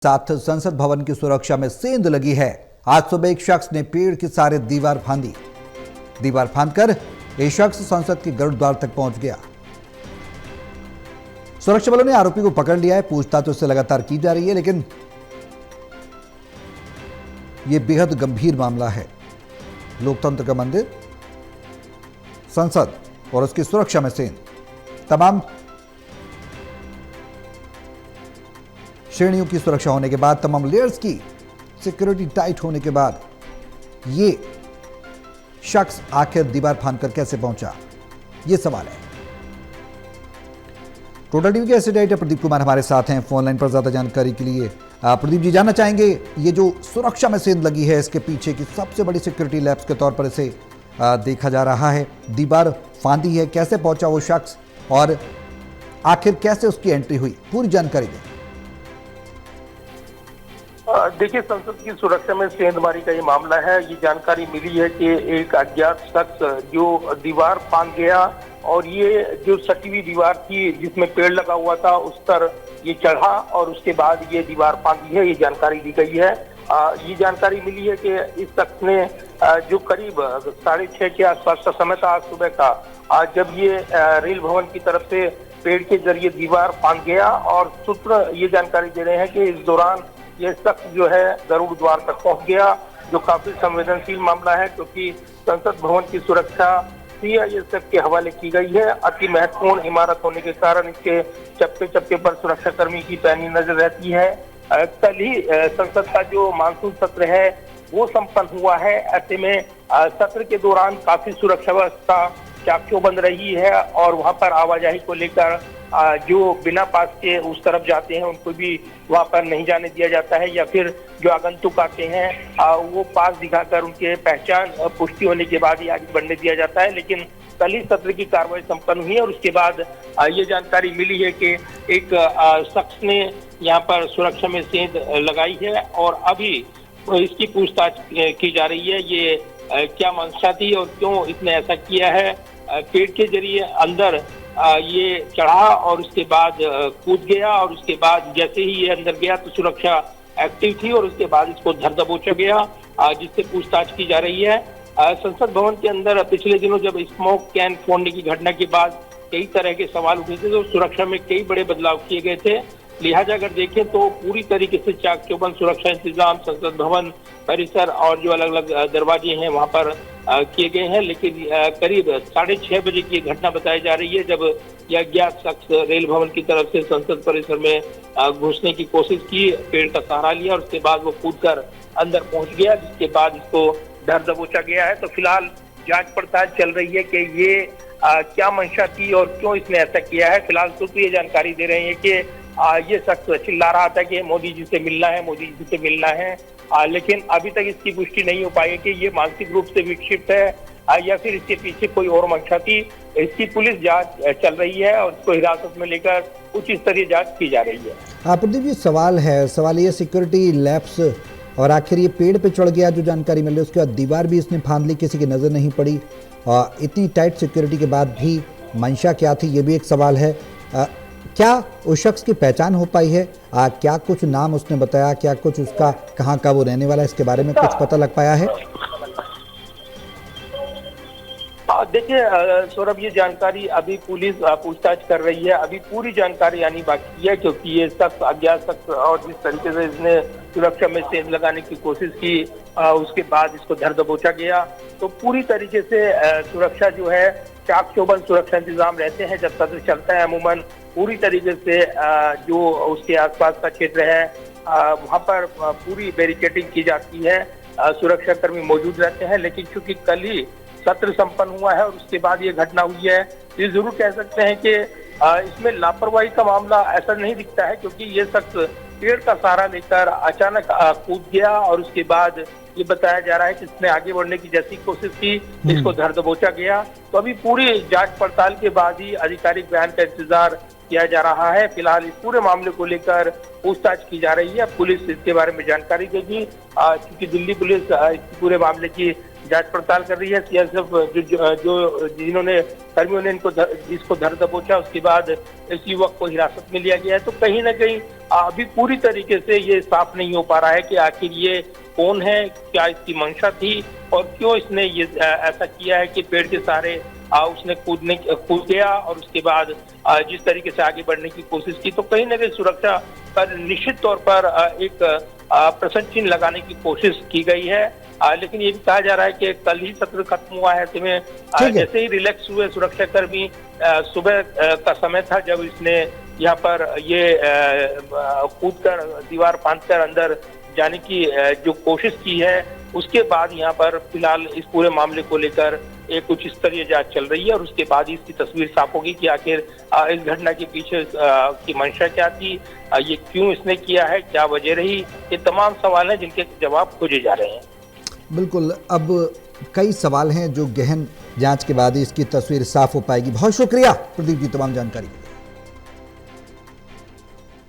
साथ संसद भवन की सुरक्षा में सेंध लगी है। आज सुबह एक शख्स ने पेड़ की सारे दीवार फांदी। दीवार फांदकर एक शख्स संसद के गरुड़ द्वार तक पहुंच गया। सुरक्षा बलों ने आरोपी को पकड़ लिया है। पूछताछ उससे लगातार की जा रही है, लेकिन यह बेहद गंभीर मामला है। लोकतंत्र का मंदिर संसद और उसकी सुरक्षा में सेंध। तमाम श्रेणियों की सुरक्षा होने के बाद, तमाम लेयर्स की सिक्योरिटी टाइट होने के बाद ये शख्स आखिर दीवार फांदकर कैसे पहुंचा, ये सवाल है। टोटल टीवी के एसिड एडिटर प्रदीप कुमार हमारे साथ हैं फोन लाइन पर ज्यादा जानकारी के लिए। प्रदीप जी, जानना चाहेंगे ये जो सुरक्षा में सेंध लगी है, इसके पीछे की सबसे बड़ी सिक्योरिटी लैब्स के तौर पर इसे देखा जा रहा है। दीवार फांदी है, कैसे पहुंचा वो शख्स और आखिर कैसे उसकी एंट्री हुई, पूरी जानकारी दें। देखिए, संसद की सुरक्षा में सेंधमारी का ये मामला है। ये जानकारी मिली है कि एक अज्ञात शख्स जो दीवार फांद गया और ये जो सटी हुई दीवार थी जिसमें पेड़ लगा हुआ था उस पर ये चढ़ा और उसके बाद ये दीवार फांदी है, ये जानकारी दी गई है। ये जानकारी मिली है कि इस शख्स ने जो करीब 6:30 के आसपास का समय था आज सुबह का, जब ये रेल भवन की तरफ से पेड़ के जरिए दीवार फांद गया और सूत्र ये जानकारी दे रहे हैं कि इस दौरान ये शख्स जो है गरुड़ द्वार तक पहुंच गया, जो काफी संवेदनशील मामला है क्योंकि संसद भवन की सुरक्षा सीआईएसएफ के हवाले की गई है। अति महत्वपूर्ण इमारत होने के कारण इसके चप्पे चप्पे पर सुरक्षा कर्मी की पैनी नजर रहती है। कल ही संसद का जो मानसून सत्र है वो संपन्न हुआ है। ऐसे में सत्र के दौरान काफी सुरक्षा व्यवस्था चाक-चौबंद रही है और वहां पर आवाजाही को लेकर जो बिना पास के उस तरफ जाते हैं उनको भी वहां पर नहीं जाने दिया जाता है, या फिर जो आगंतुक आते हैं वो पास दिखाकर उनके पहचान पुष्टि होने के बाद ही आगे बढ़ने दिया जाता है। लेकिन कल ही सत्र की कार्रवाई संपन्न हुई है और उसके बाद ये जानकारी मिली है कि एक शख्स ने यहाँ पर सुरक्षा में सेंध लगाई है और अभी इसकी पूछताछ की जा रही है। ये क्या मंशा थी और क्यों इसने ऐसा किया है। पेड़ के जरिए अंदर ये चढ़ा और उसके बाद कूद गया और उसके बाद जैसे ही ये अंदर गया तो सुरक्षा एक्टिव थी और उसके बाद इसको धर दबोचा गया, जिससे पूछताछ की जा रही है। संसद भवन के अंदर पिछले दिनों जब स्मोक कैन फोड़ने की घटना के बाद कई तरह के सवाल उठे थे तो सुरक्षा में कई बड़े बदलाव किए गए थे। लिहाजा अगर देखें तो पूरी तरीके से चाक-चौबंद सुरक्षा इंतजाम संसद भवन परिसर और जो अलग अलग दरवाजे हैं वहां पर किए गए हैं। लेकिन करीब 6:30 बजे की घटना बताई जा रही है जब यह अज्ञात शख्स रेल भवन की तरफ से संसद परिसर में घुसने की कोशिश की, पेड़ का सहारा लिया और उसके बाद वो कूदकर अंदर पहुंच गया, जिसके बाद इसको धर दबोचा गया है। तो फिलहाल जांच पड़ताल चल रही है कि ये क्या मंशा थी और क्यों इसने ऐसा किया है। फिलहाल तो ये जानकारी दे रहे हैं कि ये शख्स चिल्ला रहा था कि मोदी जी से मिलना है, मोदी जी से मिलना है, लेकिन अभी तक इसकी पुष्टि नहीं हो पाई कि ये मानसिक रूप से विक्षिप्त है या फिर इसके पीछे कोई और मंशा थी। इसकी पुलिस जांच चल रही है और इसको हिरासत में लेकर उच्च स्तरीय जांच की जा रही है। प्रदीप जी, सवाल ये सिक्योरिटी लैब्स और आखिर ये पेड़ पे चढ़ गया, जो जानकारी मिल रही है उसके बाद दीवार भी इसने फांद ली, किसी की नजर नहीं पड़ी। इतनी टाइट सिक्योरिटी के बाद भी मंशा क्या थी, ये भी एक सवाल है। क्या उस शख्स की पहचान हो पाई है? क्या कुछ नाम उसने बताया, क्या कुछ उसका कहाँ का वो रहने वाला है, इसके बारे में कुछ पता लग पाया है? देखिए सौरभ, ये जानकारी अभी पुलिस पूछताछ कर रही है। अभी पूरी जानकारी आनी बाकी है क्योंकि ये शख्स अज्ञात शख्स और जिस तरीके से इसने सुरक्षा में सेंध लगाने की कोशिश की उसके बाद इसको धर दबोचा गया। तो पूरी तरीके से सुरक्षा जो है चाक-चौबंद सुरक्षा इंतजाम रहते हैं जब सत्र चलता है। अमूमन पूरी तरीके से जो उसके आसपास का क्षेत्र है वहाँ पर पूरी बैरिकेडिंग की जाती है, सुरक्षा कर्मी मौजूद रहते हैं। लेकिन चूंकि कल ही सत्र संपन्न हुआ है और उसके बाद ये घटना हुई है, ये जरूर कह सकते हैं कि इसमें लापरवाही का मामला ऐसा नहीं दिखता है क्योंकि ये शख्स पेड़ का सहारा लेकर अचानक कूद गया और उसके बाद ये बताया जा रहा है कि इसने आगे बढ़ने की जैसी कोशिश की, इसको धर दबोचा गया। तो अभी पूरी जांच पड़ताल के बाद ही आधिकारिक बयान का इंतजार किया जा रहा है। फिलहाल इस पूरे मामले को लेकर पूछताछ की जा रही है। पुलिस इसके बारे में जानकारी देगी, क्योंकि दिल्ली पुलिस इस पूरे मामले की जांच पड़ताल कर रही है। सीआईएसएफ जो जिन्होंने कर्मियों ने इसको धर दबोचा, उसके बाद इस युवक को हिरासत में लिया गया है। तो कहीं ना कहीं अभी पूरी तरीके से ये साफ नहीं हो पा रहा है कि आखिर ये कौन है, क्या इसकी मंशा थी और क्यों इसने ये ऐसा किया है कि पेड़ के सहारे उसने कूद गया और उसके बाद जिस तरीके से आगे बढ़ने की कोशिश की। तो कहीं ना कहीं सुरक्षा पर निश्चित तौर पर एक प्रश्न चिन्ह लगाने की कोशिश की गई है। लेकिन ये भी कहा जा रहा है कि कल ही सत्र खत्म हुआ है, तो में जैसे ही रिलैक्स हुए सुरक्षा कर्मी, सुबह का समय था जब इसने यहाँ पर ये कूदकर दीवार फांदकर अंदर जाने की जो कोशिश की है, उसके बाद यहाँ पर फिलहाल इस पूरे मामले को लेकर एक उच्च स्तरीय जांच चल रही है और उसके बाद इसकी तस्वीर साफ होगी कि आखिर इस घटना के पीछे की मंशा क्या थी, ये क्यों इसने किया है, क्या वजह रही। ये तमाम सवाल हैं जिनके जवाब खोजे जा रहे हैं। बिल्कुल, अब कई सवाल हैं जो गहन जांच के बाद ही इसकी तस्वीर साफ हो पाएगी। बहुत शुक्रिया प्रदीप जी तमाम जानकारी के लिए।